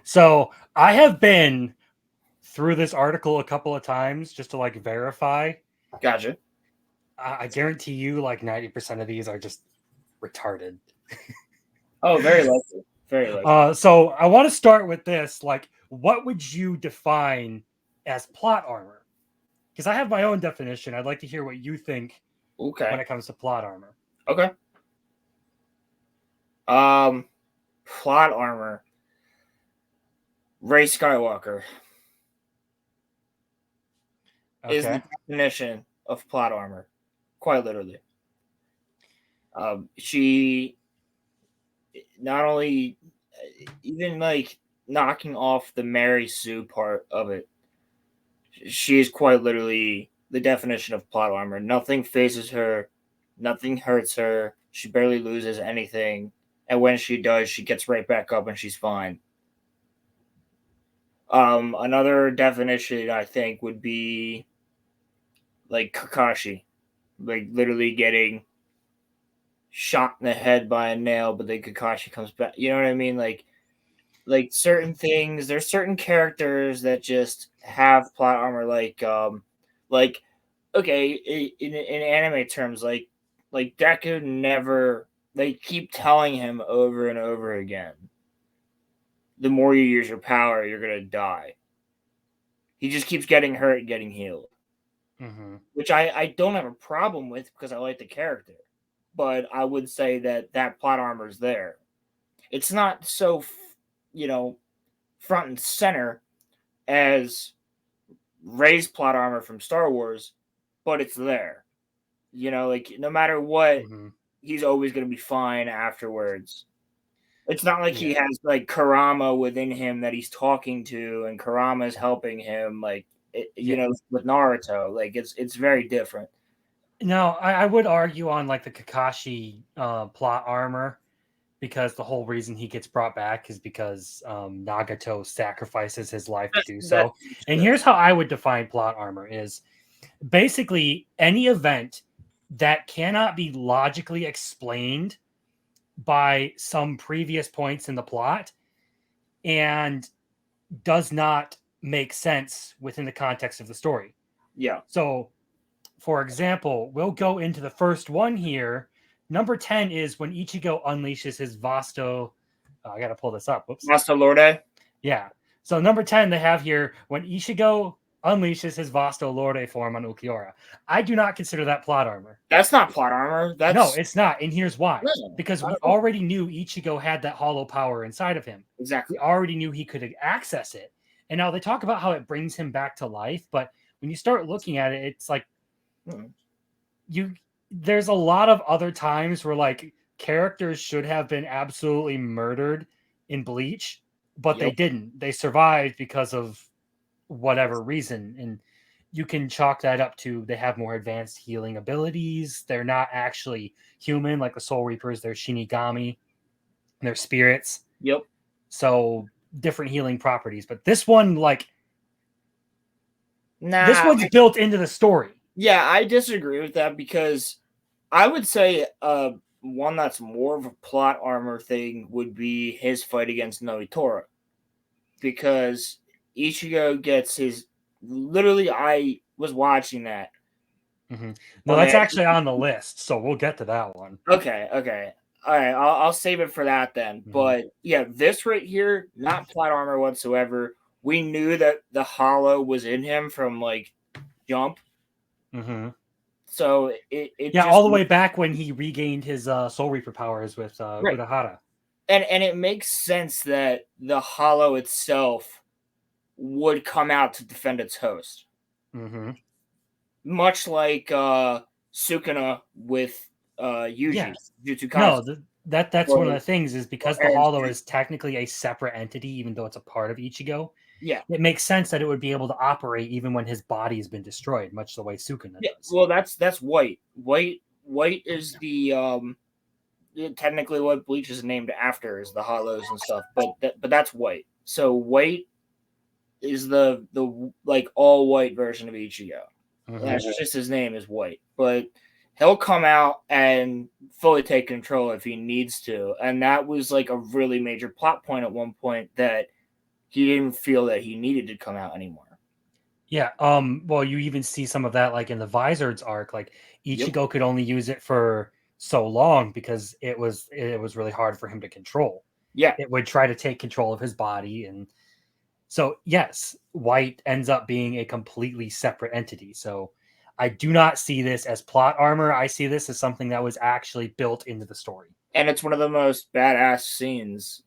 So I have been through this article a couple of times just to like verify. Gotcha. I guarantee you, like 90% of these are just retarded. Oh, very likely. Very likely. So I want to start with this. Like, what would you define as plot armor? Because I have my own definition. I'd like to hear what you think when Okay. it comes to plot armor. Okay. Um, Plot armor. Rey Skywalker is the Okay. definition of plot armor, quite literally. She not only even like knocking off the Mary Sue part of it, she is quite literally the definition of plot armor. Nothing phases her, nothing hurts her. She barely loses anything, and when she does, she gets right back up and she's fine. Another definition I think would be like Kakashi, like literally getting shot in the head by a nail, but then Kakashi comes back. You know what I mean? Like certain things. There's certain characters that just have plot armor. Like okay, in anime terms, like Deku never. They keep telling him over and over again. The more you use your power, you're gonna die. He just keeps getting hurt and getting healed, Mm-hmm. which I don't have a problem with because I like the character. But I would say that plot armor is there. It's not so, you know, front and center as Rey's plot armor from Star Wars, but it's there. You know, like no matter what, Mm-hmm. he's always going to be fine afterwards. It's not like he Yeah. has like Karama within him that he's talking to, and Karama is helping him. Yeah. With Naruto, like it's very different. No, I would argue on like the Kakashi plot armor because the whole reason he gets brought back is because Nagato sacrifices his life to do That's so. And here's how I would define plot armor is basically any event that cannot be logically explained by some previous points in the plot and does not make sense within the context of the story. yeah. So, for example, we'll go into the first one here. Number 10 is when Ichigo unleashes his Vasto. I got to pull this up. Whoops. Master Lorde. Yeah. So, number 10, they have here when Ichigo unleashes his Vasto Lorde form on Ukiura. I do not consider that plot armor. That's not plot armor. No, That's it's not. And here's why. no, Because not we at all. already knew Ichigo had that hollow power inside of him. We Exactly. already knew he could access it. And now they talk about how it brings him back to life, but when you start looking at it, it's like there's a lot of other times where like characters should have been absolutely murdered in Bleach, but they Yep. didn't. They survived because of whatever reason. And you can chalk that up to they have more advanced healing abilities. They're not actually human like the Soul Reapers, they're Shinigami, they're spirits. Yep. So different healing properties. But this one, like this Nah. one's built into the story. Yeah, I disagree with that because I would say one that's more of a plot armor thing would be his fight against Noitora. Because Ichigo gets his literally I was watching that. Mm-hmm. No, that's actually on the list, so we'll get to that one. Okay. All right, I'll save it for that then. Mm-hmm. But yeah, this right here, not plot armor whatsoever. We knew that the hollow was in him from like Jump. Mm-hmm. So it yeah, just, all the way back when he regained his Soul Reaper powers with right. Urahara. And it makes sense that the hollow itself would come out to defend its host. Mm-hmm. Much like Sukuna with Yuji. Yes. Jutsu No, Kaisen. that's one of the things is because the Or- Hollow is technically a separate entity, even though it's a part of Ichigo. Yeah. It makes sense that it would be able to operate even when his body has been destroyed, much the way Sukuna does. Well, that's white. White is the technically what Bleach is named after is the hollows and stuff, but that's white. So white is the like all white version of Ichigo. Mm-hmm. That's just his name is White, but he'll come out and fully take control if he needs to, and that was like a really major plot point at one point that he didn't feel that he needed to come out anymore. Yeah. Well, you even see some of that like in the Vizard's arc. Like Ichigo could only use it for so long because it was really hard for him to control. Yeah. It would try to take control of his body, and so yes, White ends up being a completely separate entity. So I do not see this as plot armor. I see this as something that was actually built into the story. And it's one of the most badass scenes.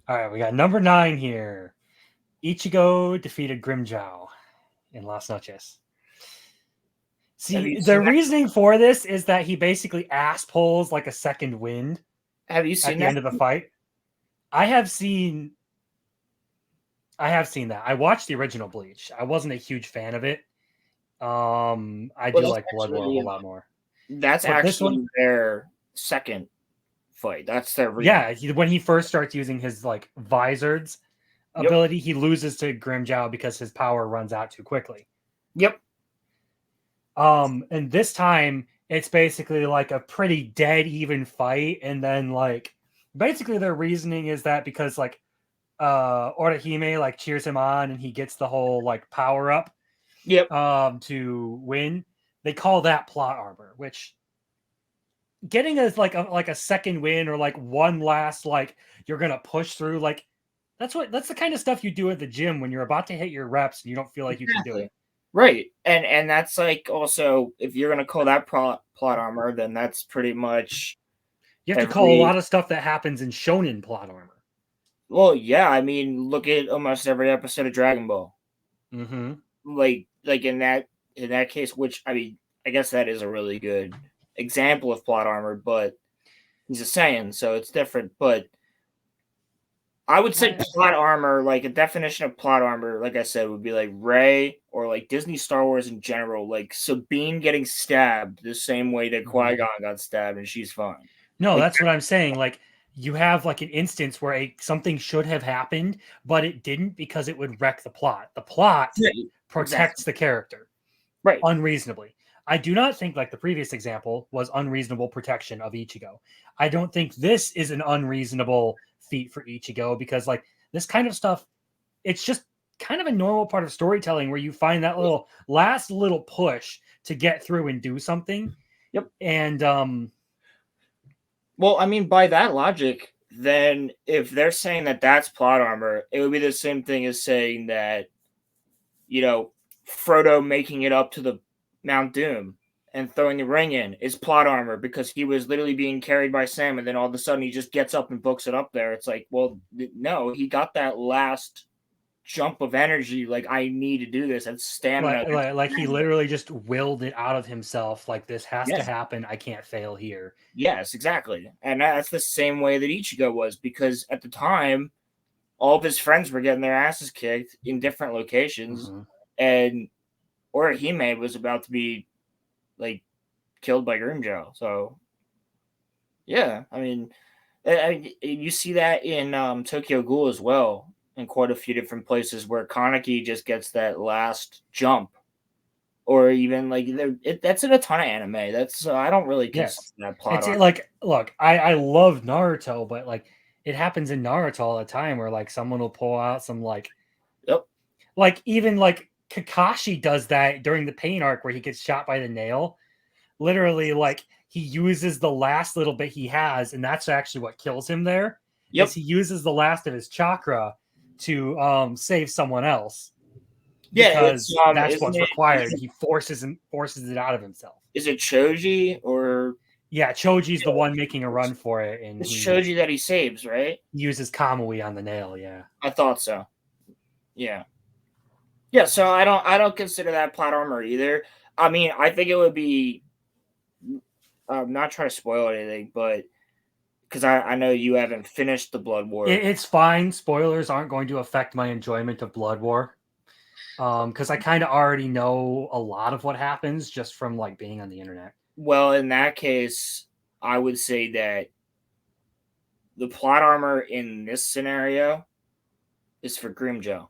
All right, we got number 9 here. Ichigo defeated Grimjow in Las Noches. See, the reasoning for this is that he basically ass pulls like a second wind. Have you seen at the end of the fight? I have seen that. I watched the original Bleach. I wasn't a huge fan of it. I do like Blood War a whole lot more. That's but actually their second fight. That's their when he first starts using his like Vizard's ability, he loses to Grimjow because his power runs out too quickly. Yep. And this time it's basically like a pretty dead even fight, and then like basically their reasoning is that because like Orihime like cheers him on and he gets the whole like power up to win. They call that plot armor, which getting as like a second win or like one last like you're gonna push through, like that's the kind of stuff you do at the gym when you're about to hit your reps and you don't feel like you can do it. Right. And that's like also, if you're gonna call that plot armor, then that's pretty much you have to call a lot of stuff that happens in shonen plot armor. Well, yeah, I mean, look at almost every episode of Dragon Ball. Mm-hmm. Like in that case, which I mean, I guess that is a really good example of plot armor, but he's a Saiyan, so it's different. But I would say plot armor, like a definition of plot armor, like I said, would be like Rey or like Disney Star Wars in general, like Sabine getting stabbed the same way that Qui-Gon got stabbed and she's fine. No, like, that's what I'm saying. Like you have like an instance where something should have happened, but it didn't because it would wreck the plot. The plot protects the character unreasonably. I do not think like the previous example was unreasonable protection of Ichigo. I don't think this is an unreasonable feat for Ichigo because like this kind of stuff, it's just kind of a normal part of storytelling where you find that last little push to get through and do something. Yep. And well, I mean, by that logic, then if they're saying that that's plot armor, it would be the same thing as saying that, you know, Frodo making it up to the Mount Doom and throwing the ring in is plot armor because he was literally being carried by Sam, and then all of a sudden he just gets up and books it up there. It's like, well, no, he got that last jump of energy. Like, I need to do this. And stamina. Like he literally just willed it out of himself. Like, this has to happen. I can't fail here. Yes, exactly. And that's the same way that Ichigo was, because at the time, all of his friends were getting their asses kicked in different locations. Mm-hmm. And Orihime was about to be like killed by Grimjow. So yeah, I mean, you see that in Tokyo Ghoul as well, in quite a few different places where Kaneki just gets that last jump, or even like that's in a ton of anime. That's I don't really consider that plot. It's like, look, I love Naruto, but like it happens in Naruto all the time where like someone will pull out some like, like even like Kakashi does that during the pain arc where he gets shot by the nail. Literally, like he uses the last little bit he has, and that's actually what kills him there. Is he uses the last of his chakra to save someone else. Because that's what's required. He forces it out of himself. Is it Choji or? Yeah, Choji's the one making a run for it, and it's Choji that he saves, right? He uses Kamui on the nail. Yeah, I thought so. Yeah. Yeah, so I don't consider that plot armor either. I mean, I think it would be. I'm not trying to spoil anything, but because I know you haven't finished the Blood War. It's fine. Spoilers aren't going to affect my enjoyment of Blood War, because I kind of already know a lot of what happens just from like being on the internet. Well, in that case, I would say that the plot armor in this scenario is for Grimjow.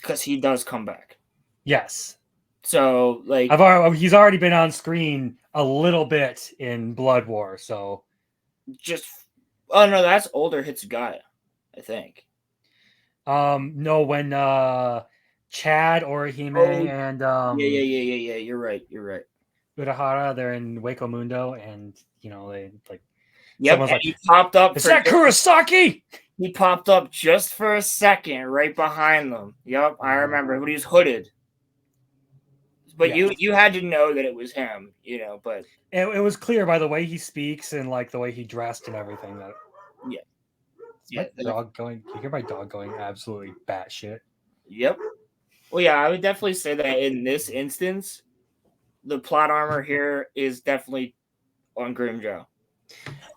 Because he does come back. Yes. So, like... he's already been on screen a little bit in Blood War, so... Oh, no, that's older Hitsugaya, I think. No, when Chad, Orihime, and Yeah. You're right. Urahara, they're in Waco Mundo, and they like Yep, someone's and like, he popped up "Is for that Kurosaki?" he popped up just for a second right behind them. Yep, I remember. But he was hooded. But Yeah. you had to know that it was him, but It was clear by the way he speaks and like the way he dressed and everything that yeah. is my dog going. You hear my dog going absolutely batshit. Yep. Well, yeah, I would definitely say that in this instance, the plot armor here is definitely on Grimjow.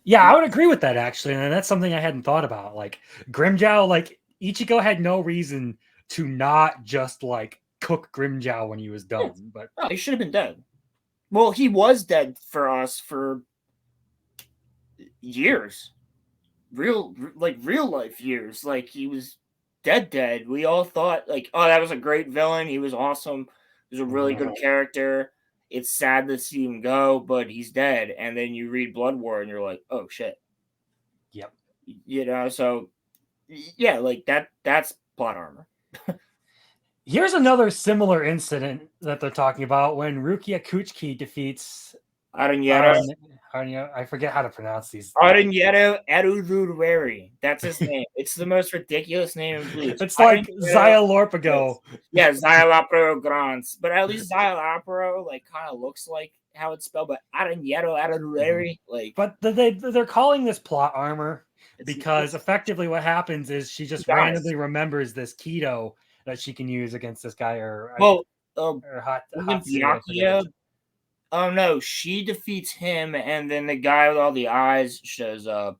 Yeah, I would agree with that actually, and that's something I hadn't thought about. Like Grimjow, like Ichigo had no reason to not just like cook Grimjow when he was done, but he should have been dead. Well, he was dead for us for years. Real life years. Like he was dead. We all thought like, oh, that was a great villain. He was awesome. He was a really good character. It's sad to see him go, but he's dead. And then you read Blood War and you're like, oh shit. Yep. So yeah, like that's plot armor. Here's another similar incident that they're talking about when Rukia Kuchiki defeats Aranyeto. I forget how to pronounce these. Aranyeto Erudureri. That's his name. It's the most ridiculous name in Bleach. It's like Xyalorpago. Yeah, Xyalopero Grants. But at least Xyalopero like kind of looks like how it's spelled, but Aranyeto Erudureri, like. But they're calling this plot armor because effectively what happens is she just randomly remembers this keto that she can use against this guy or Byakuya. Oh no, she defeats him, and then the guy with all the eyes shows up,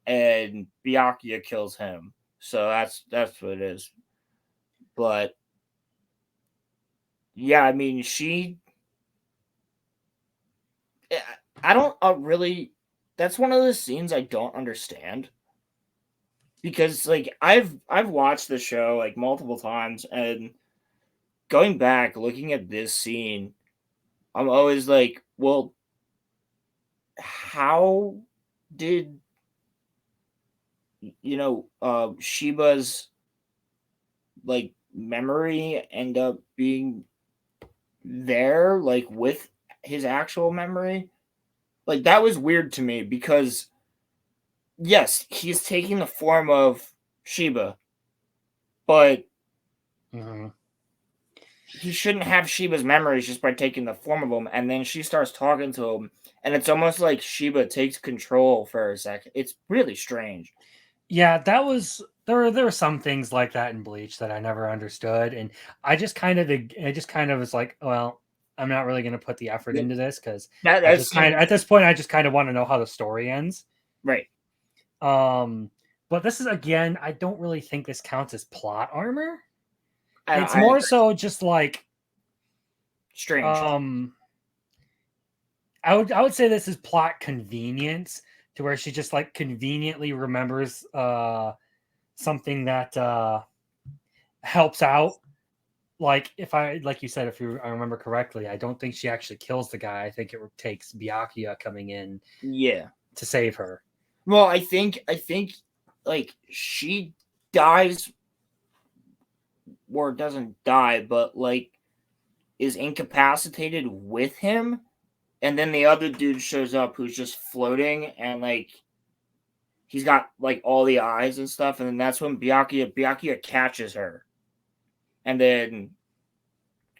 and Byakuya kills him. So that's what it is. But yeah, I mean, I don't really. That's one of those scenes I don't understand. Because like I've watched the show like multiple times, and going back looking at this scene, I'm always like, well, how did Shiba's like memory end up being there like with his actual memory? Like that was weird to me because yes, he's taking the form of Shiba, but he shouldn't have Shiba's memories just by taking the form of him, and then she starts talking to him, and it's almost like Shiba takes control for a second. It's really strange. Yeah, there were some things like that in Bleach that I never understood, and I just kind of was like, well, I'm not really going to put the effort into this because at this point I just kind of want to know how the story ends. Right. But this is again, I don't really think this counts as plot armor. It's more so just like strange. I would say this is plot convenience to where she just like conveniently remembers something that helps out. Like like you said, I remember correctly, I don't think she actually kills the guy. I think it takes Byakuya coming in to save her. Well, I think like she dies or doesn't die, but like is incapacitated with him, and then the other dude shows up who's just floating, and like he's got like all the eyes and stuff, and then that's when Byakuya catches her and then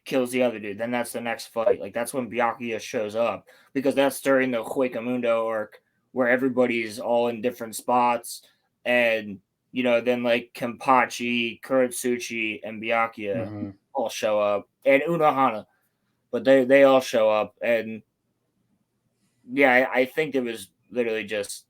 kills the other dude. Then that's the next fight. Like that's when Byakuya shows up, because that's during the Huecamundo arc where everybody's all in different spots, and then like Kenpachi, Kuratsuchi, and Byakuya all show up, and Unohana, but they all show up, and yeah, I think it was literally just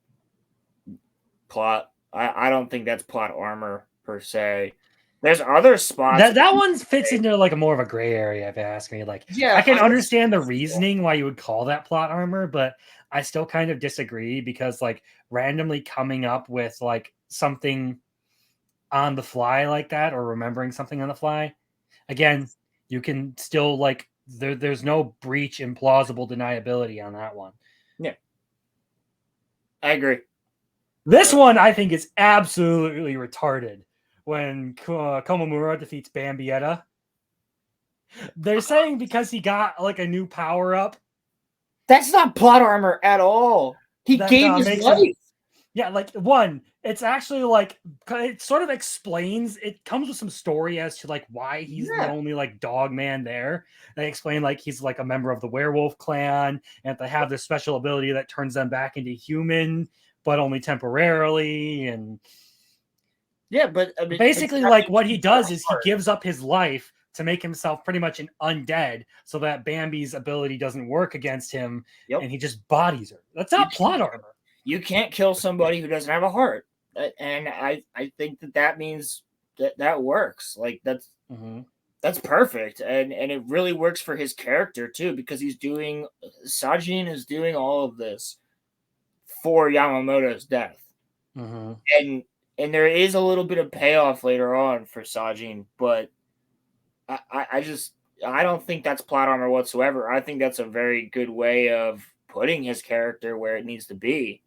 plot. I don't think that's plot armor per se. There's other spots that one fits into like a more of a gray area. If you ask me, like, yeah, I can understand the reasoning why you would call that plot armor, but I still kind of disagree because like randomly coming up with like something on the fly like that, or remembering something on the fly, again, you can still like there's no breach implausible deniability on that one. Yeah, I agree. This one I think is absolutely retarded, when Komamura defeats Bambietta. They're saying because he got like a new power up. That's not plot armor at all. He That gave his makes life. him. Yeah, like one, it's actually like it sort of explains. It comes with some story as to like why he's the only like dog man there. They explain like he's like a member of the werewolf clan, and they have this special ability that turns them back into human, but only temporarily. And yeah, but I mean, basically, like what he does is he gives up his life to make himself pretty much an undead, so that Bambi's ability doesn't work against him, and he just bodies her. That's not plot armor. You can't kill somebody who doesn't have a heart, and I think that means that works. Like that's perfect, and it really works for his character too, because Sajin is doing all of this for Yamamoto's death, and there is a little bit of payoff later on for Sajin, but I don't think that's plot armor whatsoever. I think that's a very good way of putting his character where it needs to be.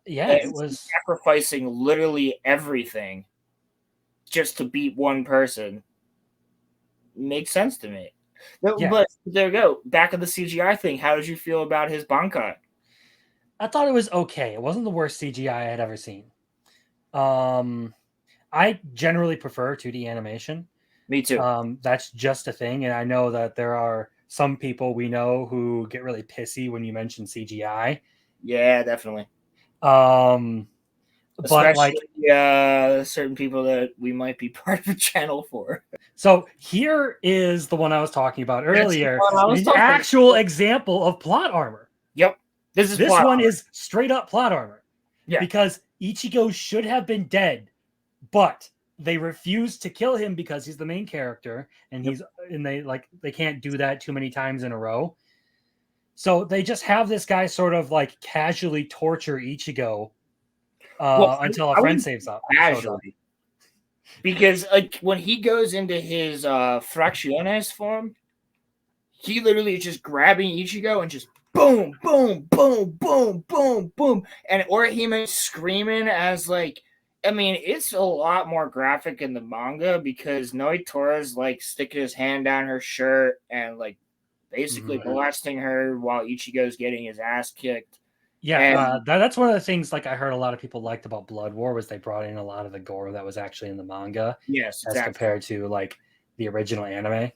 Yeah, it was sacrificing literally everything just to beat one person. Makes sense to me. Yeah. But there you go. Back of the CGI thing. How did you feel about his Bankai? I thought it was okay. It wasn't the worst CGI I had ever seen. I generally prefer 2D animation. Me too. That's just a thing, and I know that there are some people we know who get really pissy when you mention CGI. Yeah, definitely. Especially, but like certain people that we might be part of a channel for. So here is the one I was talking about earlier. An actual example of plot armor. Yep. This one is straight up plot armor. Yeah. Because Ichigo should have been dead, but they refused to kill him because he's the main character, and they can't do that too many times in a row. So they just have this guy sort of like casually torture Ichigo until a friend saves up. Casually. Because like when he goes into his Fracciones form, he literally is just grabbing Ichigo and just boom, boom, boom, boom, boom, boom. And Orihime screaming as like, I mean, it's a lot more graphic in the manga because Noitora's like sticking his hand down her shirt and like basically molesting her while Ichigo's getting his ass kicked. Yeah, that's one of the things like I heard a lot of people liked about Blood War was they brought in a lot of the gore that was actually in the manga. Yes, exactly. As compared to like the original anime.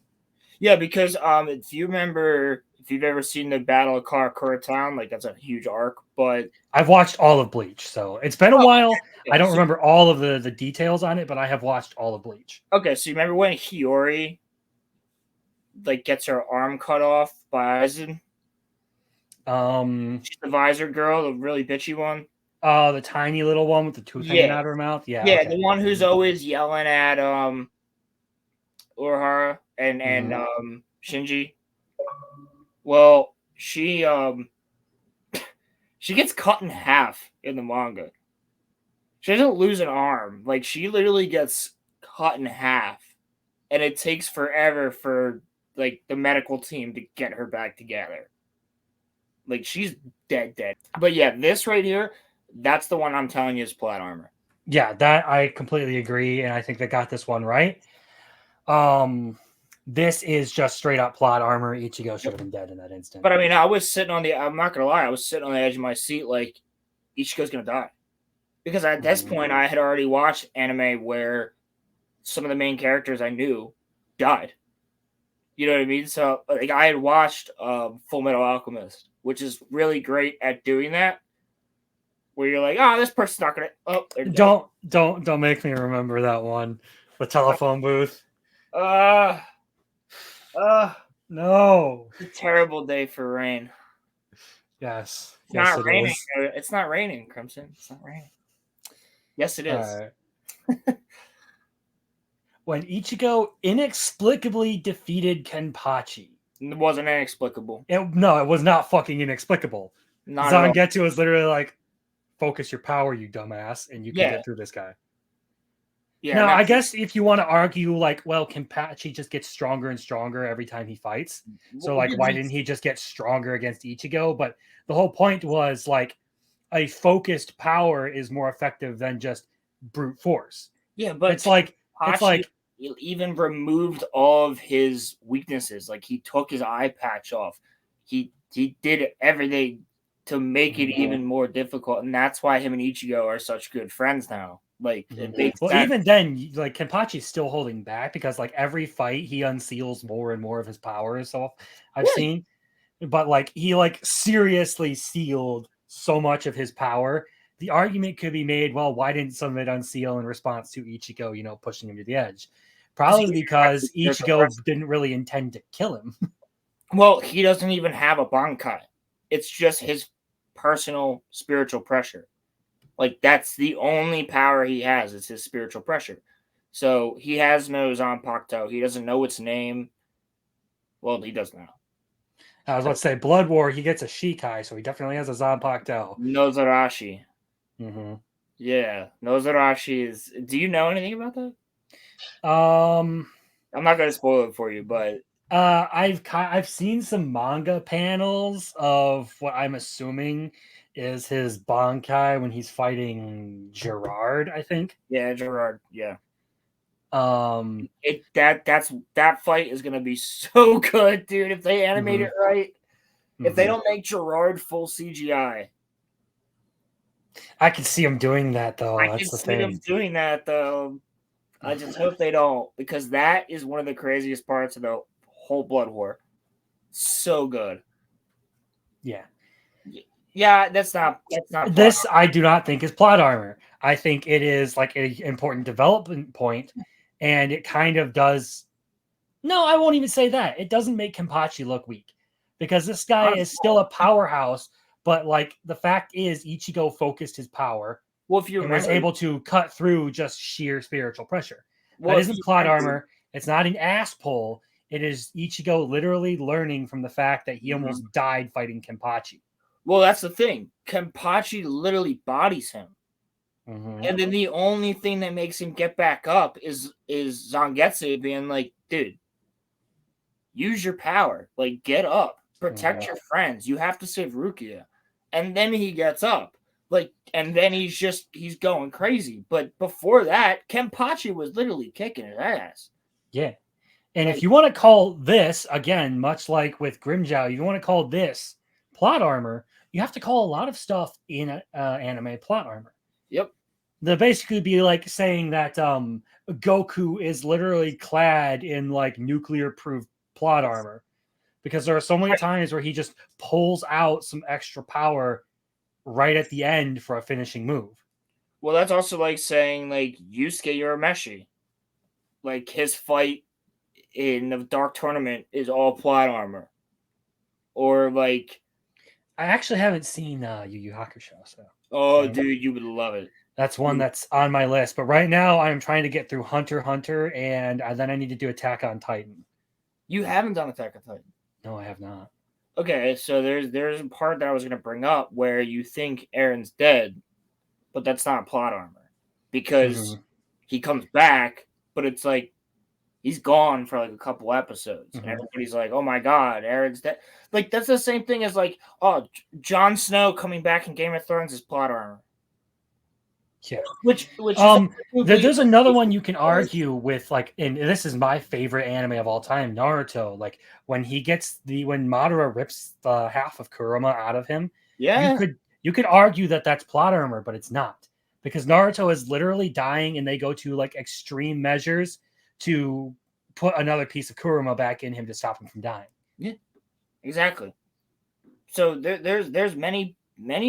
Yeah, because if you remember, if you've ever seen the Battle of Karakura Town, like that's a huge arc. But I've watched all of Bleach, so it's been a while. Yeah, I don't remember all of the details on it, but I have watched all of Bleach. Okay, so you remember when Hiyori like gets her arm cut off by Aizen? She's the visor girl, the really bitchy one. The tiny little one with the tooth hanging out of her mouth. Yeah, okay. The one who's always yelling at Urahara and Shinji. Well, she gets cut in half in the manga. She doesn't lose an arm. Like she literally gets cut in half, and it takes forever for like the medical team to get her back together. Like she's dead. But yeah, this right here, that's the one I'm telling you is plot armor. Yeah, that I completely agree, and I think they got this one right. This is just straight up plot armor. Ichigo should have been dead in that instant. But I mean, I'm not gonna lie, I was sitting on the edge of my seat like Ichigo's gonna die. Because at this point I had already watched anime where some of the main characters I knew died. You know what I mean? So like I had watched Full Metal Alchemist, which is really great at doing that. Where you're like, oh, this person's not gonna don't make me remember that one. The telephone booth. No. It's a terrible day for rain. Yes. It's not raining. It's not raining, Crimson. It's not raining. Yes, it is. When Ichigo inexplicably defeated Kenpachi. It wasn't inexplicable. It was not fucking inexplicable. Zangetsu was literally like, focus your power, you dumbass, and you can get through this guy. Yeah. Now, I guess if you want to argue, like, well, Kenpachi just gets stronger and stronger every time he fights. So, like, why didn't he just get stronger against Ichigo? But the whole point was, like, a focused power is more effective than just brute force. Yeah, but It's like Hachi even removed all of his weaknesses. Like he took his eye patch off. He did everything to make it even more difficult, and that's why him and Ichigo are such good friends now. Like it makes well, sense. even then, like Kenpachi's still holding back because like every fight he unseals more and more of his powers. So I've seen, but like he like seriously sealed so much of his power. The argument could be made, well, why didn't some of it unseal in response to Ichigo, you know, pushing him to the edge? Probably because Ichigo didn't really intend to kill him. Well, he doesn't even have a Bankai. It's just his personal spiritual pressure. Like that's the only power he has is his spiritual pressure. So he has no Zanpakuto. He doesn't know its name. Well, he does now. I was about to say Blood War, he gets a Shikai, so he definitely has a Zanpakuto. Nozarashi. Yeah, Nozarashi is. Do you know anything about that? I'm not gonna spoil it for you, but I've seen some manga panels of what I'm assuming is his Bankai when he's fighting Gerard, I think. Yeah, Gerard. Yeah. That fight is gonna be so good, dude. If they animate it right, if they don't make Gerard full CGI, I can see him doing that though. I That's can the see them thing. doing that though. I just hope they don't, because that is one of the craziest parts of the whole Blood War. So good. Yeah. Yeah, that's not this I do not think is plot armor. I think it is like an important development point, and it kind of does. No, I won't even say that. It doesn't make Kenpachi look weak because this guy is still a powerhouse. But like the fact is, Ichigo focused his power. Well, if you remember, was able to cut through just sheer spiritual pressure. That isn't plot armor. It's not an ass pull. It is Ichigo literally learning from the fact that he almost died fighting Kenpachi. Well, that's the thing. Kenpachi literally bodies him. And then the only thing that makes him get back up is Zangetsu being like, dude, use your power. Like, get up. Protect your friends. You have to save Rukia. And then he gets up. Like, and then he's going crazy. But before that, Kenpachi was literally kicking his ass. Yeah. And if you want to call this, again, much like with Grimmjow, if you want to call this plot armor, you have to call a lot of stuff in anime plot armor. Yep. They'll basically be like saying that Goku is literally clad in like nuclear-proof plot armor because there are so many times where he just pulls out some extra power right at the end for a finishing move. Well, that's also like saying like Yusuke Urameshi. Like his fight in the Dark Tournament is all plot armor. Or like I actually haven't seen Yu Yu Hakusho, so dude, you would love it. That's one that's on my list. But right now, I'm trying to get through Hunter x Hunter, and then I need to do Attack on Titan. You haven't done Attack on Titan? No, I have not. Okay, so there's a part that I was going to bring up where you think Aaron's dead, but that's not plot armor because he comes back, but it's like he's gone for like a couple episodes, and everybody's like, "Oh my god, Aaron's dead!" Like that's the same thing as like, "Oh, Jon Snow coming back in Game of Thrones is plot armor." Yeah. Which there's another one you can argue with, like, and this is my favorite anime of all time, Naruto. Like when Madara rips the half of Kurama out of him, you could argue that that's plot armor, but it's not, because Naruto is literally dying, and they go to like extreme measures to put another piece of Kurama back in him to stop him from dying. Yeah, exactly. So there's many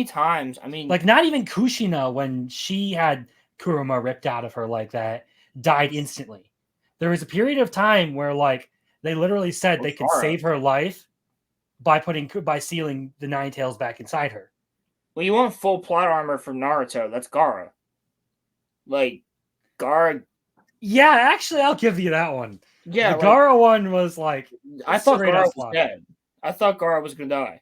times. I mean, like not even Kushina, when she had Kurama ripped out of her like that, died instantly. There was a period of time where like they literally said they could save her life by sealing the Nine Tails back inside her. Well, you want full plot armor from Naruto? That's Gaara. Like Gaara. Yeah, actually, I'll give you that one. Yeah, the Gaara one was like, I thought Gaara was dead. I thought Gaara was gonna die,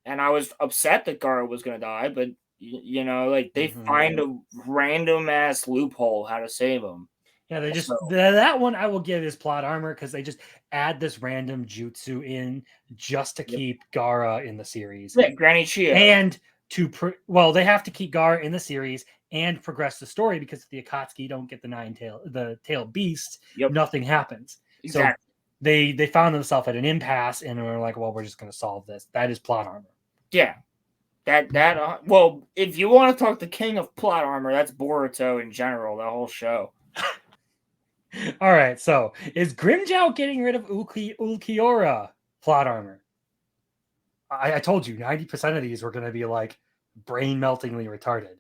and I was upset that Gaara was gonna die. But you know, like they find a random ass loophole how to save him. Yeah, they just that one I will give is plot armor because they just add this random jutsu in just to keep Gaara in the series. Yeah, Granny Chia. And they have to keep Gaara in the series and progress the story, because if the Akatsuki don't get the tail beast, Yep. Nothing happens. Exactly. So they found themselves at an impasse and were like, well, we're just going to solve this. That is plot armor. Yeah. Well, if you want to talk the king of plot armor, that's Boruto in general, the whole show. All right, so is Grimmjow getting rid of Ulquiorra plot armor? I told you 90% of these were going to be like brain meltingly retarded.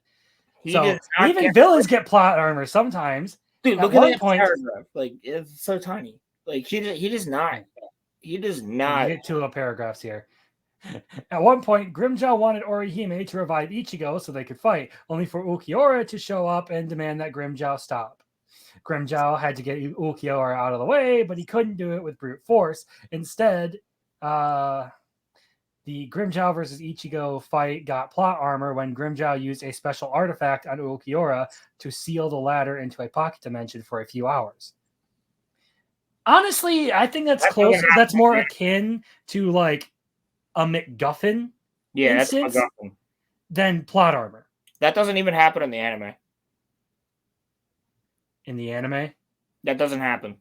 So even villains get plot armor sometimes. Dude, look at that paragraph. Like, it's so tiny. Like, he does not. He does not. You get 2 paragraphs here. At one point, Grimmjow wanted Orihime to revive Ichigo so they could fight, only for Ulquiorra to show up and demand that Grimmjow stop. Grimmjow had to get Ulquiorra out of the way, but he couldn't do it with brute force. Instead, the Grimmjow versus Ichigo fight got plot armor when Grimmjow used a special artifact on Ulquiorra to seal the ladder into a pocket dimension for a few hours. Honestly, I think that's close. That's more akin to like a MacGuffin instance than plot armor. That doesn't even happen in the anime. In the anime? That doesn't happen.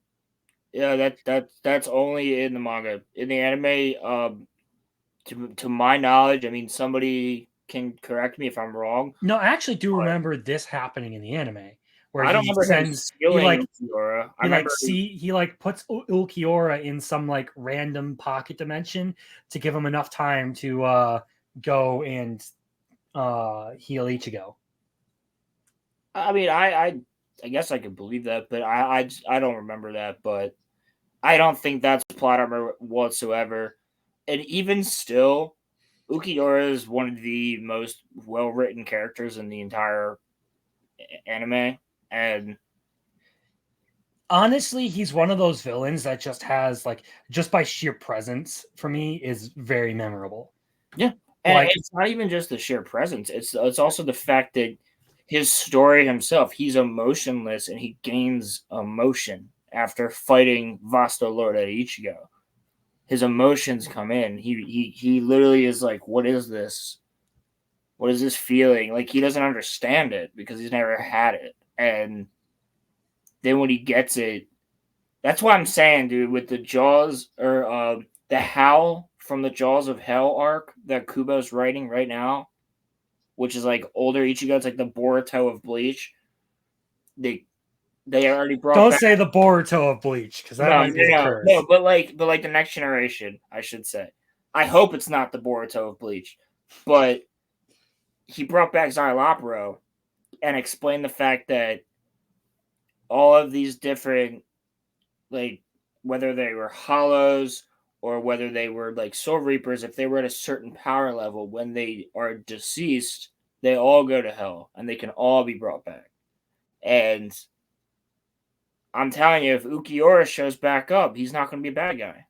Yeah, that's only in the manga. In the anime, to my knowledge, I mean, somebody can correct me if I'm wrong. No, I actually do remember this happening in the anime, where I don't remember him stealing Ulquiorra. He puts Ulquiorra in some like random pocket dimension to give him enough time to go and heal Ichigo. I mean, I guess I could believe that, but I don't remember that. But I don't think that's plot armor whatsoever. And even still, Ulquiorra is one of the most well-written characters in the entire anime. And honestly, he's one of those villains that just has like, just by sheer presence for me, is very memorable. Yeah. And it's not even just the sheer presence. It's also the fact that his story himself, he's emotionless and he gains emotion after fighting Vasto Lord at Ichigo. His emotions come in. He literally is like, what is this? What is this feeling? Like, he doesn't understand it because he's never had it. And then when he gets it, that's what I'm saying, dude, with the Jaws or the Howl from the Jaws of Hell arc that Kubo's writing right now, which is like older Ichigo, it's like the Boruto of Bleach. They already brought. Don't say the Boruto of Bleach, because that might be a curse. No, but like the next generation, I should say. I hope it's not the Boruto of Bleach, but he brought back Xylopro and explained the fact that all of these different, like, whether they were hollows or whether they were like Soul Reapers, if they were at a certain power level, when they are deceased, they all go to hell and they can all be brought back. And I'm telling you, if Ulquiorra shows back up, he's not going to be a bad guy.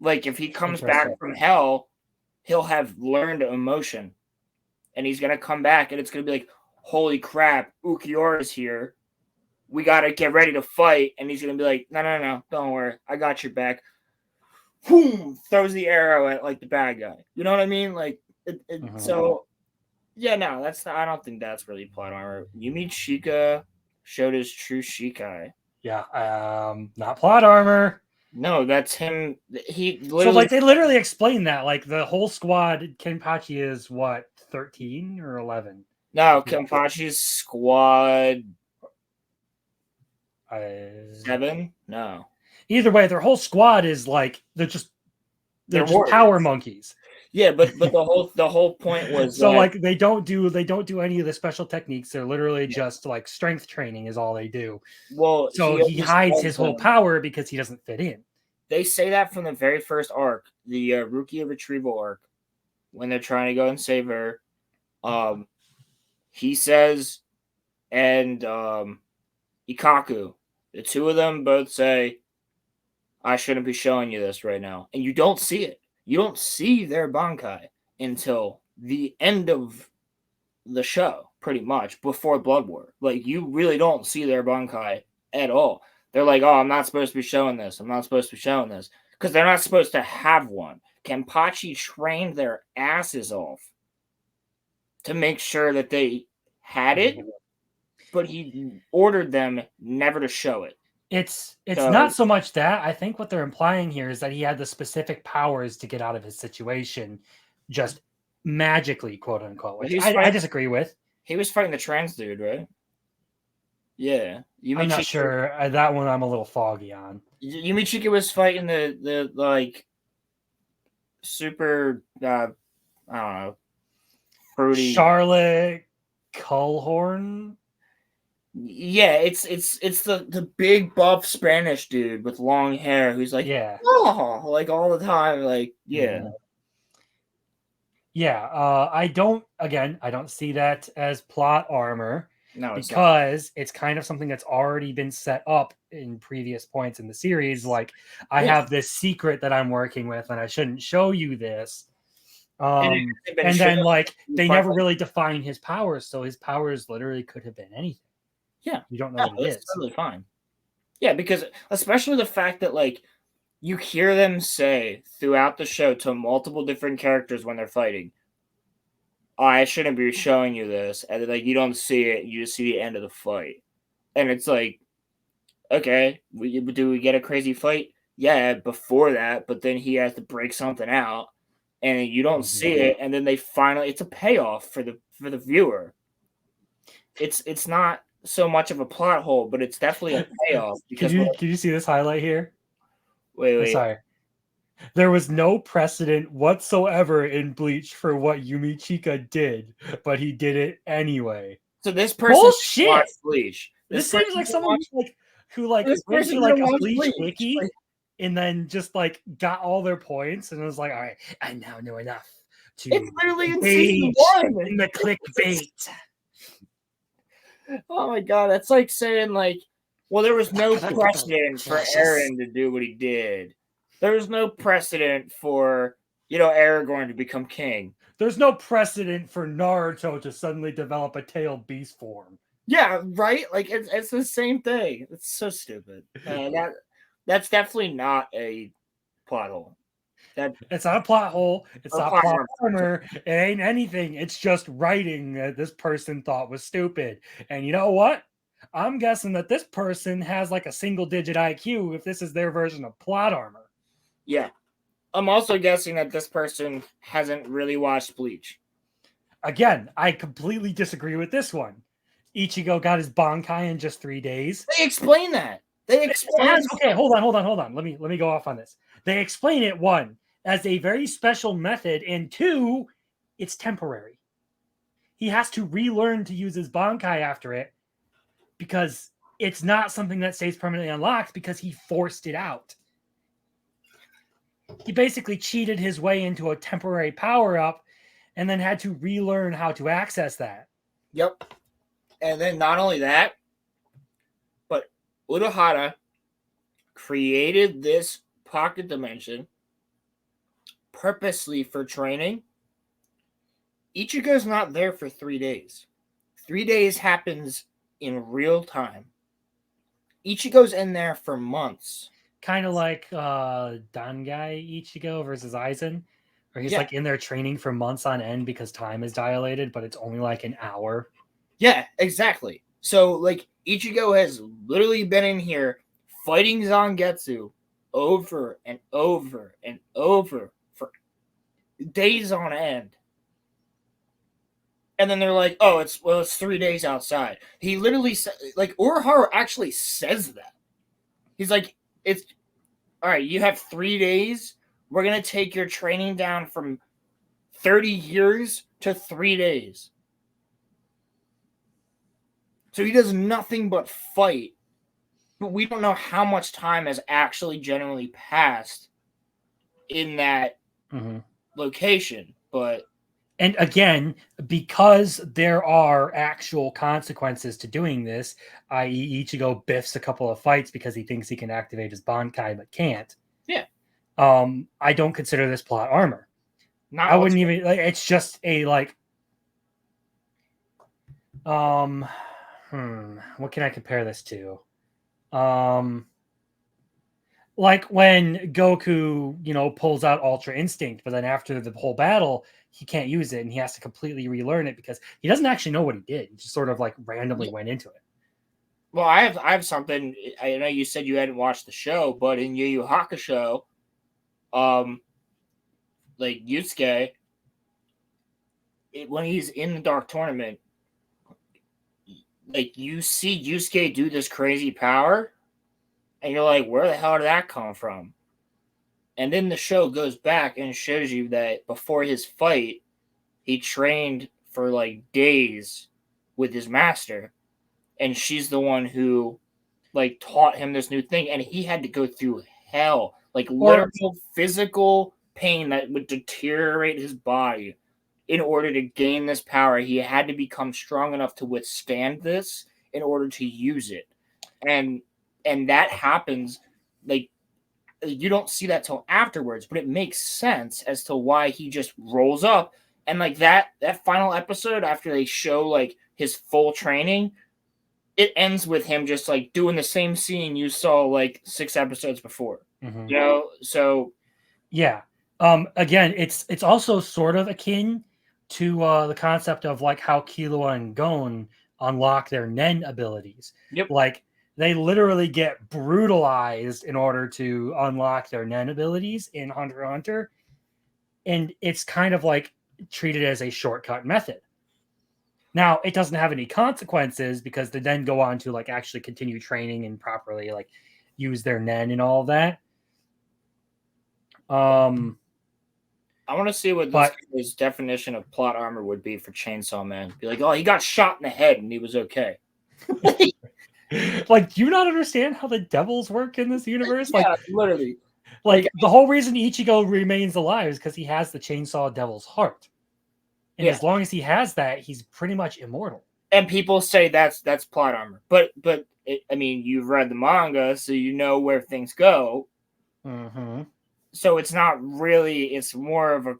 Like, if he comes back from hell, he'll have learned emotion. And he's going to come back, and it's going to be like, holy crap, Ulquiorra's here. We got to get ready to fight. And he's going to be like, no, don't worry. I got your back. Boom! Throws the arrow at, like, the bad guy. You know what I mean? Like, so, yeah, no, that's not, I don't think that's really plot armor. You mean Sheikah showed his true Shikai. Yeah, not plot armor. No, that's him. He literally. So, like, they literally explain that. Like, the whole squad, Kenpachi is what, 13 or 11? No, Kenpachi's squad 7? No. Either way, their whole squad is like they're just power monkeys. Yeah, but the whole point was so like they don't do any of the special techniques. They're literally just like strength training is all they do. Well, so he hides his whole power because he doesn't fit in. They say that from the very first arc, the Rukia retrieval arc, when they're trying to go and save her. He says, and Ikaku, the two of them both say, I shouldn't be showing you this right now. And you don't see it. You don't see their Bankai until the end of the show, pretty much, before Blood War. Like, you really don't see their Bankai at all. They're like, oh, I'm not supposed to be showing this. I'm not supposed to be showing this. Because they're not supposed to have one. Kenpachi trained their asses off to make sure that they had it, but he ordered them never to show it. It's So- not so much that. I think what they're implying here is that he had the specific powers to get out of his situation just magically, quote unquote, which I disagree with. He was fighting the trans dude, right? Yeah. I'm not sure. That one I'm a little foggy on. Yumichika was fighting the like super I don't know, fruity Charlotte Cullhorn. Yeah, it's the big buff Spanish dude with long hair who's like, Yeah, oh, like all the time, like yeah. Yeah, I don't see that as plot armor. No, because it's kind of something that's already been set up in previous points in the series. Like, I have this secret that I'm working with, and I shouldn't show you this. And then, like, they never really define his powers, so his powers literally could have been anything. Yeah, you don't know what it is. Totally fine. Yeah, because especially the fact that like you hear them say throughout the show to multiple different characters when they're fighting, I shouldn't be showing you this, and then, like you don't see it, you just see the end of the fight, and it's like, okay, do we get a crazy fight? Yeah, before that, but then he has to break something out, and you don't see it, and then they finally, it's a payoff for the viewer. It's not so much of a plot hole, but it's definitely a payoff. Because can you see this highlight here? Wait. Sorry. There was no precedent whatsoever in Bleach for what Yumichika did, but he did it anyway. So this person watched Bleach. This seems like someone who went to like a Bleach wiki and then just like got all their points and was like, all right, I now know enough to it's literally in season 1 in the clickbait. Oh my god, that's like saying like, well, there was no precedent for Eren to do what he did. There was no precedent for, Aragorn to become king. There's no precedent for Naruto to suddenly develop a tailed beast form. Yeah, right? Like, it's the same thing. It's so stupid. That's definitely not a plot hole. It's not a plot hole. It's not plot armor. It ain't anything. It's just writing that this person thought was stupid. And you know what? I'm guessing that this person has like a single-digit IQ if this is their version of plot armor. Yeah. I'm also guessing that this person hasn't really watched Bleach. Again, I completely disagree with this one. Ichigo got his Bankai in just 3 days. They explain that. Okay, hold on. Let me go off on this. They explain it, 1, as a very special method, and 2, it's temporary. He has to relearn to use his Bankai after it because it's not something that stays permanently unlocked because he forced it out. He basically cheated his way into a temporary power-up and then had to relearn how to access that. Yep. And then not only that, but Urahara created this pocket dimension purposely for training. Ichigo's not there for 3 days. 3 days happens in real time. Ichigo's in there for months. Kind of like Dangai Ichigo versus Aizen, where he's like in there training for months on end because time is dilated, but it's only like an hour. Yeah, exactly. So like Ichigo has literally been in here fighting Zangetsu over and over and over for days on end. And then they're like, oh, it's 3 days outside. He literally said, like, Urahara actually says that. He's like, it's all right, you have 3 days. We're going to take your training down from 30 years to 3 days. So he does nothing but fight. But we don't know how much time has actually genuinely passed in that location. And again, because there are actual consequences to doing this, i.e. Ichigo biffs a couple of fights because he thinks he can activate his Bankai but can't. Yeah. I don't consider this plot armor. I wouldn't even like. It's just a like. What can I compare this to? Like when Goku, pulls out Ultra Instinct, but then after the whole battle, he can't use it and he has to completely relearn it because he doesn't actually know what he did. He just sort of like randomly went into it. Well, I have something. I know you said you hadn't watched the show, but in Yu Yu Hakusho, like Yusuke, when he's in the Dark Tournament, like you see Yusuke do this crazy power, and you're like, where the hell did that come from? And then the show goes back and shows you that before his fight, he trained for like days with his master, and she's the one who like taught him this new thing, and he had to go through hell, like literal physical pain that would deteriorate his body in order to gain this power. He had to become strong enough to withstand this in order to use it. And that happens, like, you don't see that till afterwards, but it makes sense as to why he just rolls up. And like that final episode, after they show like his full training, it ends with him just like doing the same scene you saw like 6 episodes before. Mm-hmm. So yeah. Again, it's also sort of akin to the concept of like how Killua and Gon unlock their Nen abilities. Yep. Like they literally get brutalized in order to unlock their Nen abilities in Hunter x Hunter, and it's kind of like treated as a shortcut method. Now, it doesn't have any consequences because they then go on to like actually continue training and properly like use their Nen and all of that. I want to see what this definition of plot armor would be for Chainsaw Man. Be like, oh, he got shot in the head and he was okay. Like, do you not understand how the devils work in this universe? Yeah, like, literally. Like the whole reason Ichigo remains alive is because he has the Chainsaw Devil's heart. And as long as he has that, he's pretty much immortal. And people say that's plot armor. But I mean, you've read the manga, so you know where things go. Mm-hmm. So it's not really, it's more of a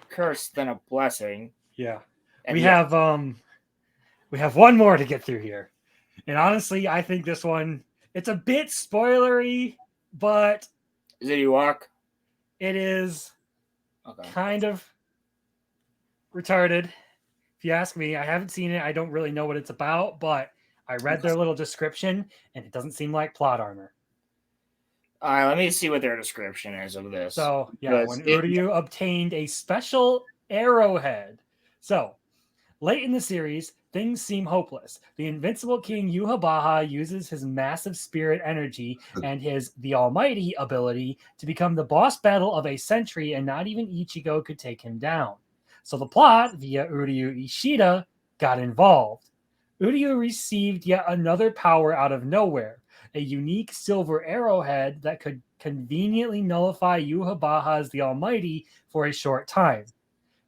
curse than a blessing. Yeah. And we have one more to get through here. And honestly, I think this one, it's a bit spoilery, but is it Ewok? It is kind of retarded. If you ask me, I haven't seen it. I don't really know what it's about, but I read their little description and it doesn't seem like plot armor. All right, let me see what their description is of this. So, yeah, when Uryu obtained a special arrowhead. So, late in the series, things seem hopeless. The invincible King Yhwach uses his massive spirit energy and his The Almighty ability to become the boss battle of a century, and not even Ichigo could take him down. So the plot, via Uryu Ishida, got involved. Uryu received yet another power out of nowhere, a unique silver arrowhead that could conveniently nullify Yhwach's The Almighty for a short time.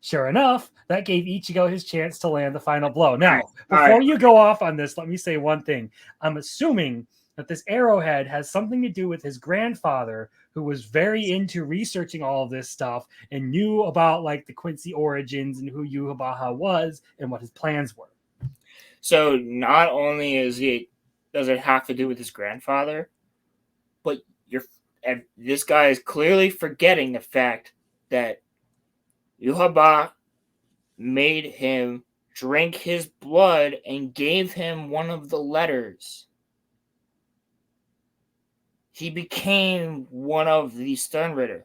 Sure enough, that gave Ichigo his chance to land the final blow. Now, before you go off on this, let me say one thing. I'm assuming that this arrowhead has something to do with his grandfather, who was very into researching all of this stuff and knew about like the Quincy origins and who Yhwach was and what his plans were. So not only does it have to do with his grandfather, but this guy is clearly forgetting the fact that Yhwach made him drink his blood and gave him one of the letters. He became one of the Sternritter.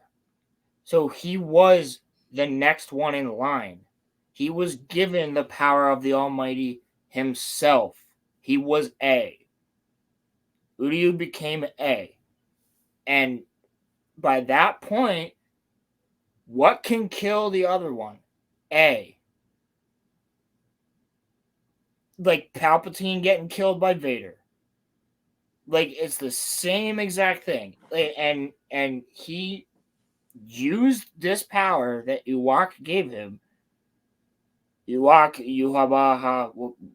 So he was the next one in line. He was given the power of the Almighty himself. He was A. Uryu became A. And by that point, what can kill the other one? A. Like Palpatine getting killed by Vader. Like, it's the same exact thing. And he used this power that Ewok gave him. Yhwach,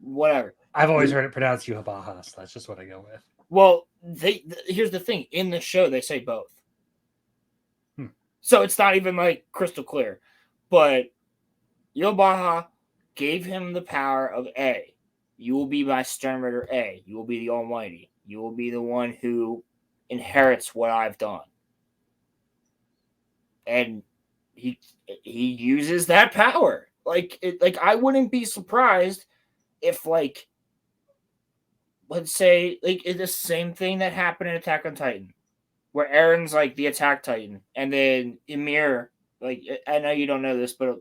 whatever. I've always heard it pronounced Yhwach, so that's just what I go with. Well, here's the thing. In the show, they say both. So it's not even like crystal clear. But Yhwach gave him the power of A. You will be my Sternritter A. You will be the Almighty. You will be the one who inherits what I've done. and he uses that power. Like I wouldn't be surprised if, like, let's say, like, it's the same thing that happened in Attack on Titan, where Aaron's like the attack Titan, and then Ymir, like, I know you don't know this, but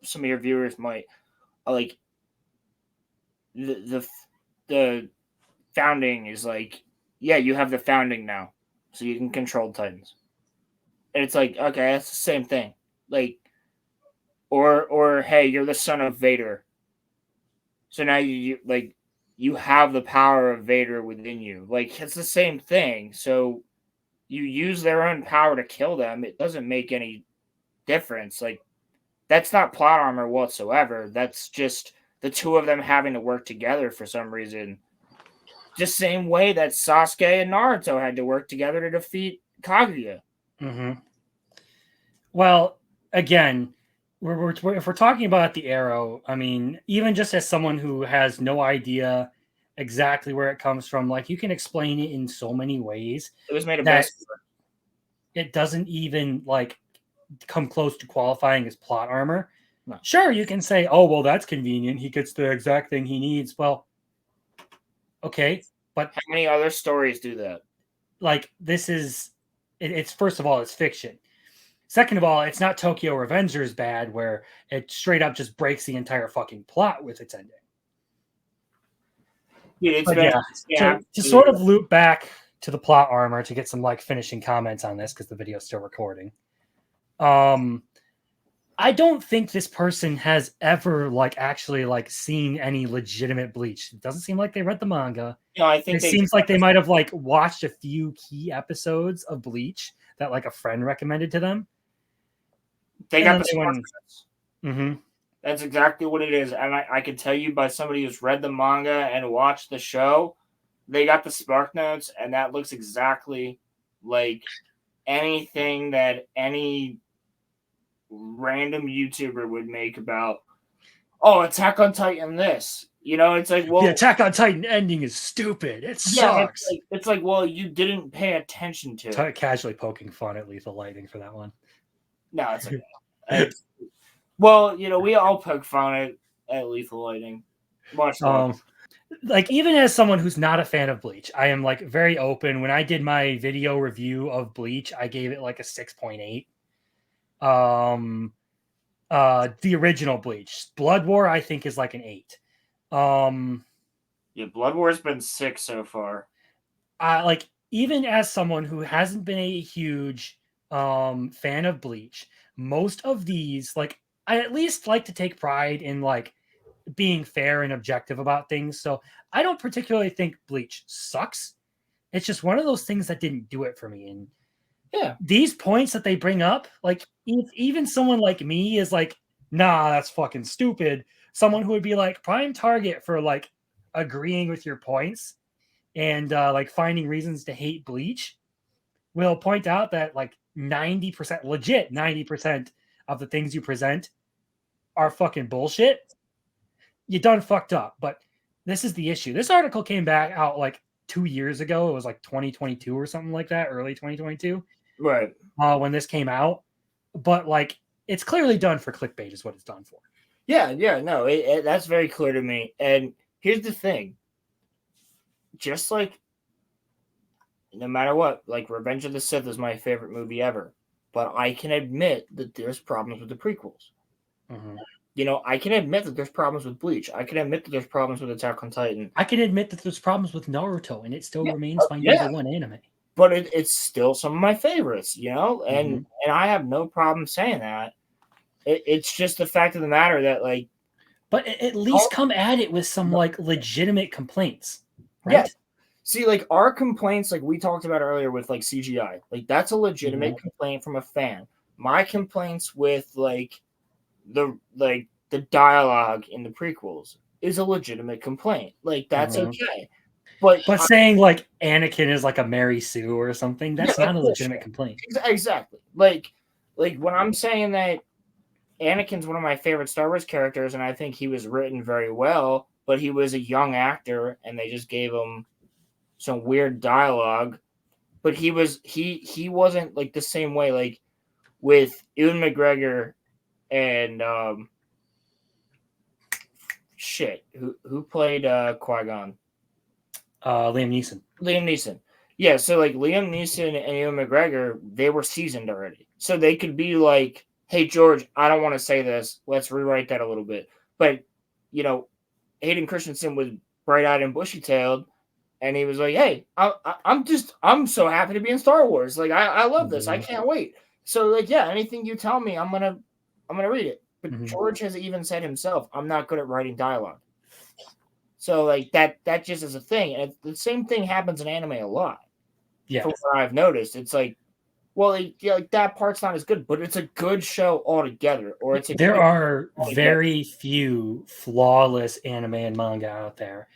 some of your viewers might, like, the the founding is like, yeah, you have the founding now, so you can control Titans. And it's like, okay, that's the same thing. Like, or hey, you're the son of Vader, so now you have the power of Vader within you. Like, it's the same thing. So you use their own power to kill them. It doesn't make any difference. Like, that's not plot armor whatsoever. That's just the two of them having to work together for some reason. Just same way that Sasuke and Naruto had to work together to defeat Kaguya. Mm-hmm. Well, again, if we're talking about the arrow, I mean, even just as someone who has no idea exactly where it comes from, like, you can explain it in so many ways It was made of that base. it doesn't even like come close to qualifying as plot armor. No. Sure, you can say, "Oh, well, that's convenient. He gets the exact thing he needs." Well, okay, but How many other stories do that? like, this is it's first of all, it's fiction. Second of all, it's not Tokyo Revengers bad, where it straight up just breaks the entire fucking plot with its ending. Dude, it's But been yeah, to sort of loop back to the plot armor to get some like finishing comments on this because the video's still recording. I don't think this person has ever like actually like seen any legitimate Bleach. It doesn't seem like they read the manga. You know, I think It seems like they might have like watched a few key episodes of Bleach that like a friend recommended to them. they And got then the Mm-hmm. That's exactly what it is. And I can tell you by somebody who's read the manga and watched the show, they got the spark notes, and that looks exactly like anything that any random YouTuber would make about, oh, Attack on Titan this. You know, it's like, well, The Attack on Titan ending is stupid. It yeah, sucks. it's like, well, you didn't pay attention to it. Casually poking fun at Lethal Lightning for that one. No, it's okay. Well, you know, we all poke fun at Lethal Lightning. Much love. Like, even as someone who's not a fan of Bleach, I am like very open. When I did my video review of Bleach, I gave it like a 6.8. The original Bleach. Blood War, I think, is like an 8. Yeah, Blood War's been 6 so far. Like, even as someone who hasn't been a huge fan of Bleach, most of these, like, I at least like to take pride in like being fair and objective about things. So I don't particularly think Bleach sucks. It's just one of those things that didn't do it for me. And Yeah, these points that they bring up, like, if even someone like me is like, nah, that's fucking stupid. Someone who would be like prime target for like agreeing with your points and like finding reasons to hate Bleach will point out that like 90%, legit 90% of the things you present are fucking bullshit. You done fucked up. But this is the issue. This article came back out like 2 years ago. It was like 2022 or something like that, early 2022. right. When this came out. But like, it's clearly done for clickbait, is what it's done for. Yeah, no, that's very clear to me. And here's the thing. Just like, no matter what, like, Revenge of the Sith is my favorite movie ever. But I can admit that there's problems with the prequels. Mm-hmm. You know, I can admit that there's problems with Bleach. I can admit that there's problems with Attack on Titan. I can admit that there's problems with Naruto, and it still remains my number one anime. But it's still some of my favorites, you know? And I have no problem saying that. It's just the fact of the matter that, like... But at least come at it with some, like, legitimate complaints, right? Yeah. See, like, our complaints, like we talked about earlier with, like, CGI, like, that's a legitimate complaint from a fan. My complaints with, like, the dialogue in the prequels is a legitimate complaint. Like, that's okay. But saying, like, Anakin is like a Mary Sue or something, that's not a legitimate complaint. Exactly. Like when I'm saying that Anakin's one of my favorite Star Wars characters, and I think he was written very well, but he was a young actor, and they just gave him some weird dialogue. But he wasn't like the same way. Like, with Ewan McGregor and who played Qui-Gon? Liam Neeson. Liam Neeson. Yeah, so like Liam Neeson and Ewan McGregor, they were seasoned already. So they could be like, hey, George, I don't want to say this. Let's rewrite that a little bit. But, you know, Hayden Christensen was bright-eyed and bushy-tailed, and he was like, hey, I'm so happy to be in Star Wars. Like, I love this. I can't wait. So, like, yeah, anything you tell me, I'm gonna read it. But George has even said himself, I'm not good at writing dialogue. So, like, that just is a thing. And the same thing happens in anime a lot. Yeah. From what I've noticed, it's like, well, like that part's not as good, but it's a good show altogether. Or it's there are very few flawless anime and manga out there.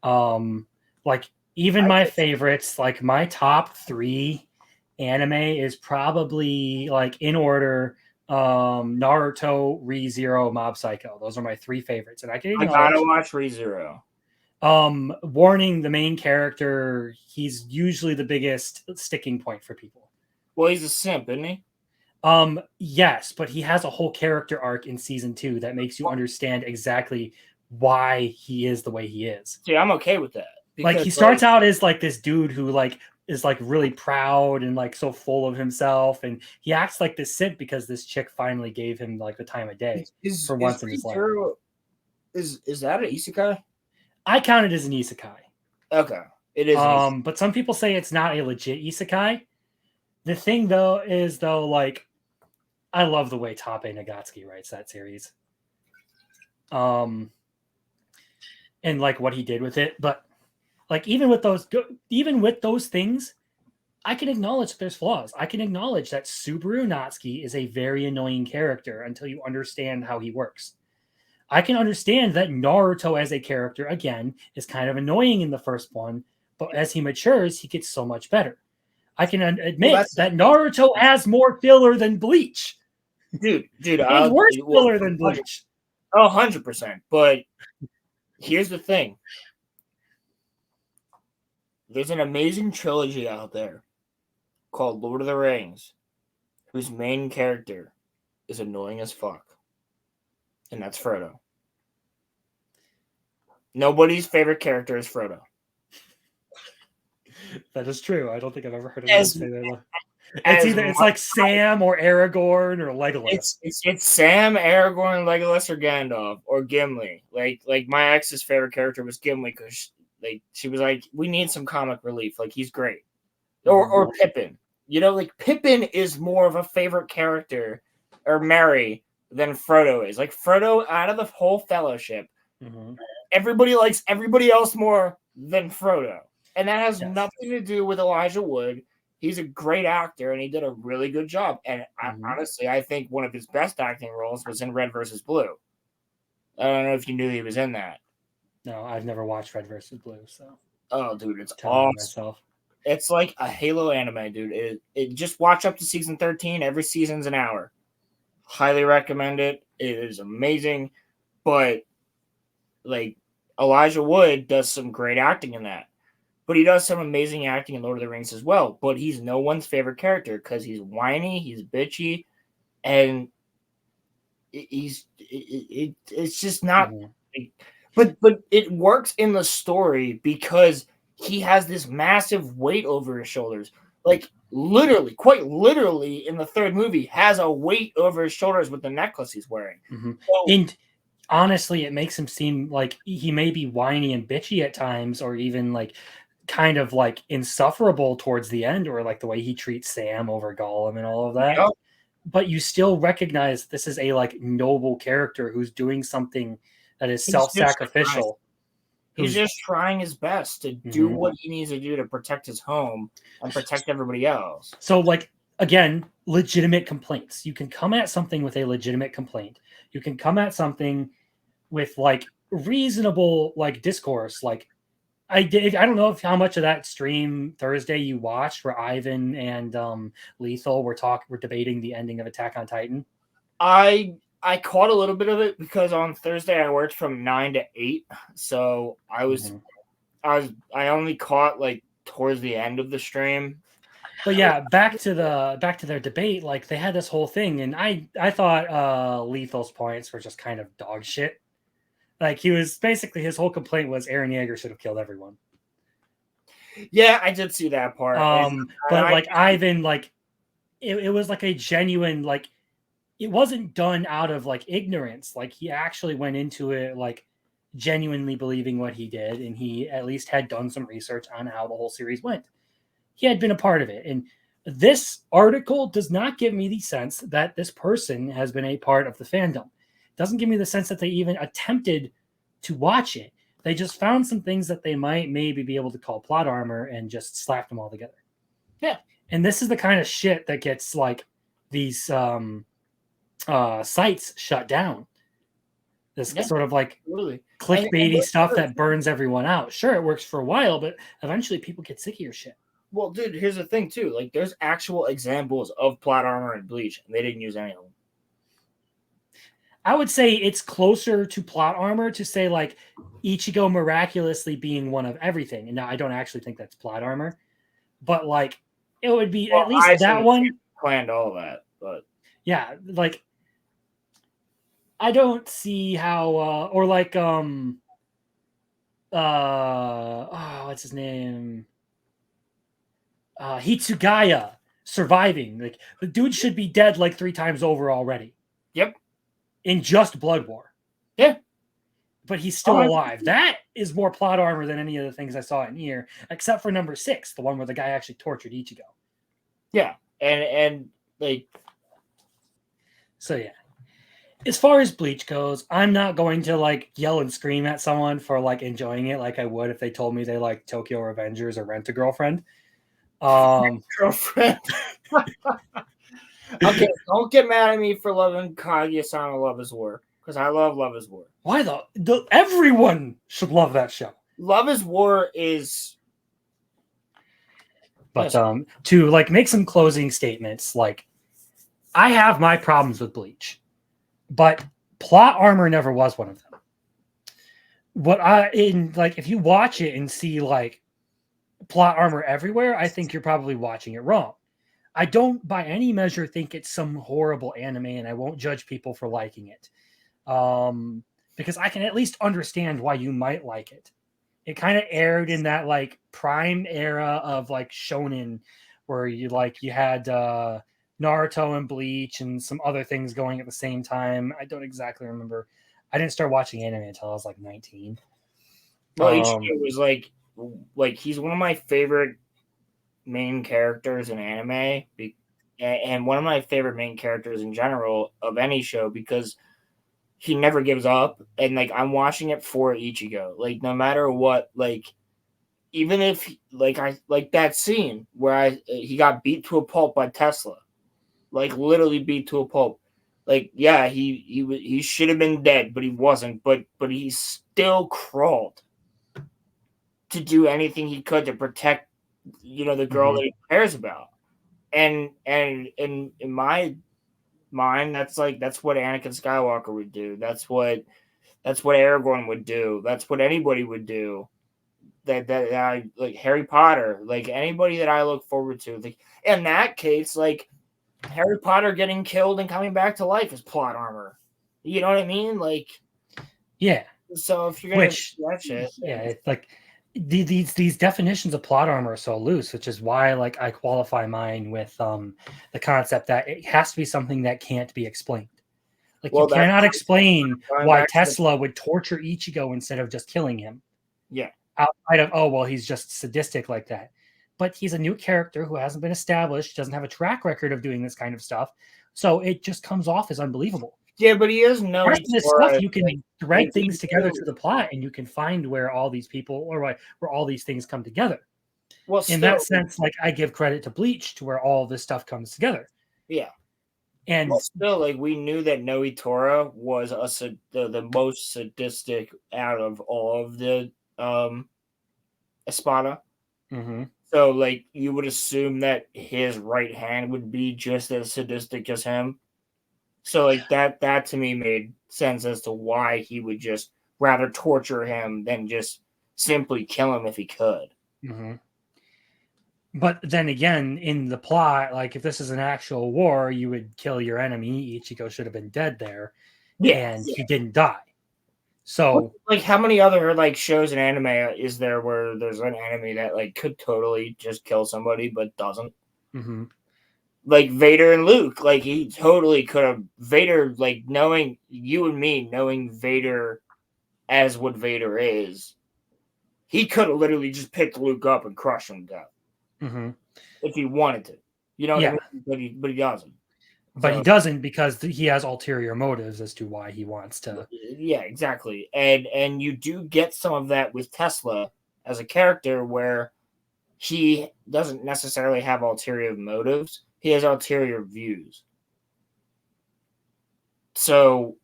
Like even my favorites, like my top 3 anime is probably like in order Naruto, Re:Zero, Mob Psycho. Those are my 3 favorites, and I gotta watch Re:Zero. Warning, the main character, he's usually the biggest sticking point for people. Well, he's a simp, isn't he? Yes, but he has a whole character arc in season 2 that makes you understand exactly why he is the way he is. See, I'm okay with that. Like he starts out as like this dude who like is like really proud and like so full of himself, and he acts like this simp because this chick finally gave him like the time of day for once in his life. Is that an isekai? I count it as an isekai. Okay, it is. But some people say it's not a legit isekai. The thing though is like I love the way Tape Nagatsuki writes that series. And like what he did with it, but like even with those things, I can acknowledge that there's flaws. I can acknowledge that Subaru Natsuki is a very annoying character until you understand how he works. I can understand that Naruto as a character, again, is kind of annoying in the first one, but as he matures, he gets so much better. I can admit that Naruto has more filler than Bleach. Dude, and worse filler than Bleach. 100%. But here's the thing. There's an amazing trilogy out there called Lord of the Rings, whose main character is annoying as fuck. And that's Frodo. Nobody's favorite character is Frodo. That is true. I don't think I've ever heard anyone say that. It's like Sam or Aragorn or Legolas. It's Sam, Aragorn, Legolas, or Gandalf or Gimli. Like my ex's favorite character was Gimli because she was like, we need some comic relief. Like he's great. Or Pippin. You know, like Pippin is more of a favorite character or Merry than Frodo is. Like Frodo, out of the whole Fellowship, everybody likes everybody else more than Frodo, and that has nothing to do with Elijah Wood. He's a great actor, and he did a really good job. And honestly, I think one of his best acting roles was in Red vs. Blue. I don't know if you knew he was in that. No, I've never watched Red vs. Blue, so. Oh, dude, it's awesome. It's like a Halo anime, dude. It just watch up to season 13. Every season's an hour. Highly recommend it. It is amazing. But, like, Elijah Wood does some great acting in that. But he does some amazing acting in Lord of the Rings as well. But he's no one's favorite character because he's whiny, he's bitchy, and it's just not. But it works in the story because he has this massive weight over his shoulders. Like literally, quite literally, in the third movie, has a weight over his shoulders with the necklace he's wearing. So, and honestly, it makes him seem like he may be whiny and bitchy at times, or even like kind of like insufferable towards the end, or like the way he treats Sam over Gollum and all of that. Yep. But you still recognize this is a like noble character who's doing something that is self-sacrificial. He's just trying his best to do what he needs to do to protect his home and protect everybody else. So, like, again, legitimate complaints. You can come at something with a legitimate complaint. You can come at something with like reasonable like discourse. Like I don't know how much of that stream Thursday you watched where Ivan and Lethal were debating the ending of Attack on Titan. I caught a little bit of it because on Thursday I worked from 9 to 8, so I only caught like towards the end of the stream. But yeah, back to their debate. Like they had this whole thing, and I thought Lethal's points were just kind of dog shit. Like he was basically his whole complaint was Eren Yeager should have killed everyone. Yeah, I did see that part. But like Ivan, like it was like a genuine like it wasn't done out of like ignorance. Like he actually went into it like genuinely believing what he did, and he at least had done some research on how the whole series went. He had been a part of it, and this article does not give me the sense that this person has been a part of the fandom. It doesn't give me the sense that they even attempted to watch it. They just found some things that they might maybe be able to call plot armor and just slapped them all together. Yeah. And this is the kind of shit that gets like these sites shut down. This sort of like clickbaity stuff that burns everyone out. Sure, it works for a while, but eventually people get sick of your shit. Well, dude, here's the thing too. Like, there's actual examples of plot armor in Bleach, and they didn't use any of them. I would say it's closer to plot armor to say like Ichigo miraculously being one of everything. And now I don't actually think that's plot armor, but like it would be at least that one planned all that. But yeah, like I don't see how or like what's his name? Hitsugaya surviving. Like the dude should be dead like 3 times over already. Yep. In just Blood War. Yeah. But he's still alive. That is more plot armor than any of the things I saw in here, except for number 6, the one where the guy actually tortured Ichigo. Yeah. And like so yeah. As far as Bleach goes, I'm not going to like yell and scream at someone for like enjoying it like I would if they told me they like Tokyo Revengers or Rent a Girlfriend. Girlfriend. Okay, don't get mad at me for loving Kaguya-sama Love is War, because I love Love is War. Why the everyone should love that show. Love is War is. But to like make some closing statements, like I have my problems with Bleach, but plot armor never was one of them. If you watch it and see like plot armor everywhere, I think you're probably watching it wrong. I don't by any measure think it's some horrible anime, and I won't judge people for liking it. Because I can at least understand why you might like it. It kind of aired in that like prime era of like shonen where you had Naruto and Bleach and some other things going at the same time. I don't exactly remember. I didn't start watching anime until I was like 19. Well, Ichigo was like he's one of my favorite main characters in anime, and one of my favorite main characters in general of any show, because he never gives up, and like I'm watching it for Ichigo. Like no matter what, like even if like I like that scene where he got beat to a pulp by Tesla, like literally beat to a pulp. Like yeah, he should have been dead, but he wasn't. But he still crawled to do anything he could to protect, the girl that he cares about. And in my mind, that's what Anakin Skywalker would do. That's what Aragorn would do. That's what anybody would do. That I like Harry Potter, like anybody that I look forward to. Like in that case, like Harry Potter getting killed and coming back to life is plot armor. You know what I mean? Like yeah. So if you're gonna that shit, yeah, it's like these definitions of plot armor are so loose, which is why like I qualify mine with the concept that it has to be something that can't be explained. Like you cannot explain why Tesla would torture Ichigo instead of just killing him. Yeah. Outside of he's just sadistic like that. But he's a new character who hasn't been established, doesn't have a track record of doing this kind of stuff. So it just comes off as unbelievable. Yeah, but he is no. Rest of this stuff, you can thread things together to the plot, and you can find where all these people, or where all these things come together. Well, in that sense, like I give credit to Bleach to where all this stuff comes together. Yeah, and still, like we knew that Noitora was the most sadistic out of all of the Espada. Mm-hmm. So, like, you would assume that his right hand would be just as sadistic as him. So, like, that to me made sense as to why he would just rather torture him than just simply kill him if he could. Mm-hmm. But then again, in the plot, like if this is an actual war, you would kill your enemy. Ichigo should have been dead there, and he didn't die. So, like, how many other like shows in anime is there where there's an enemy that like could totally just kill somebody but doesn't? mhm. Like Vader and Luke, like he totally could have. Vader, like knowing you and me, knowing Vader as what Vader is, he could have literally just picked Luke up and crushed him to death Mhm. if he wanted to. You know what I Yeah, mean? But he doesn't. but he So doesn't because he has ulterior motives as to why he wants to. yeah, exactly. And you do get some of that with Tesla as a character where he doesn't necessarily have ulterior motives. He has ulterior views. So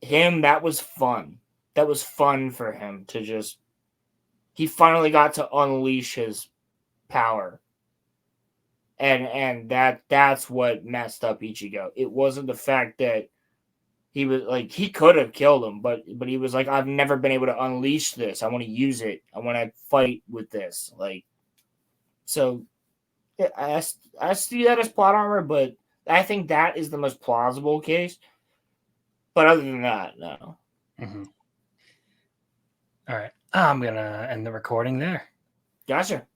him, that was fun. That was fun for him to just he finally got to unleash his power. And that's what messed up Ichigo. It wasn't the fact that he was like he could have killed him, but he was like, I've never been able to unleash this. I want to use it. I want to fight with this. Like so I see that as plot armor, but I think that is the most plausible case. But other than that, no. Mhm. All right, I'm gonna end the recording there. Gotcha.